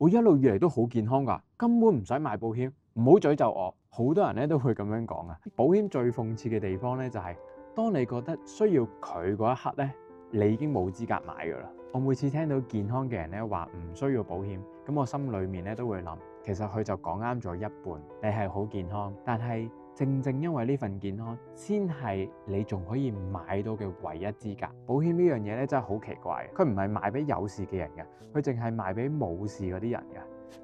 我一路以嚟都好健康㗎，根本唔使買保險，唔好詛咒我。好多人咧都會咁樣講啊。保險最諷刺嘅地方咧就係，當你覺得需要佢嗰一刻咧，你已經冇資格買㗎啦。我每次聽到健康嘅人咧話唔需要保險，咁我心裏面咧都會諗，其實佢就講啱咗一半。你係好健康，但係正正因為呢份健康，先係你仲可以買到嘅唯一資格。保險呢樣嘢咧真係好奇怪，佢唔係賣俾有事嘅人嘅，佢淨係賣俾冇事嗰啲人嘅。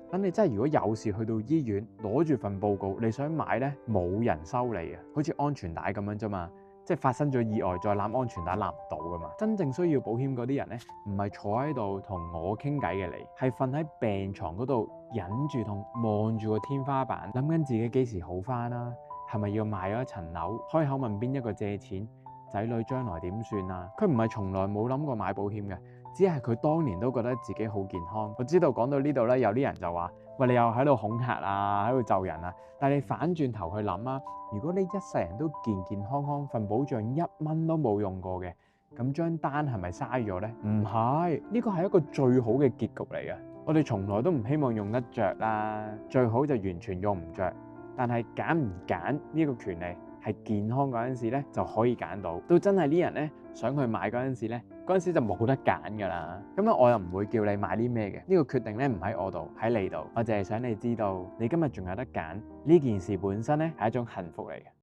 等你真係如果有事去到醫院攞住份報告，你想買咧，冇人收你嘅，好似安全帶咁樣啫嘛。即係發生咗意外再攬安全帶攬唔到噶嘛。真正需要保險嗰啲人咧，唔係坐喺度同我傾偈嘅你，係瞓喺病床嗰度忍住痛，望住個天花板，諗緊自己幾時好翻啦。係咪要賣咗一層樓？開口問邊一個借錢？仔女將來點算啊？佢唔係從來冇諗過買保險嘅，只係佢當年都覺得自己好健康。我知道講到呢度咧，有啲人就話：喂，你又喺度恐嚇啊，喺度咒人啊！但係你反轉頭去諗啊，如果你一世人都健健康康，份保障1蚊都冇用過嘅，咁張單係咪嘥咗呢？唔係，呢個係一個最好嘅結局嚟嘅。我哋從來都唔希望用得着啦，最好就完全用唔着。但係揀唔揀呢個權利係健康嗰陣時咧就可以揀到，到真係啲人咧想去買嗰陣時咧，嗰陣時就冇得揀㗎啦。咁咧我又唔會叫你買啲咩嘅，呢個決定咧唔喺我度，喺你度。我淨係想你知道，你今日仲有得揀，呢件事本身咧係一種幸福嚟嘅。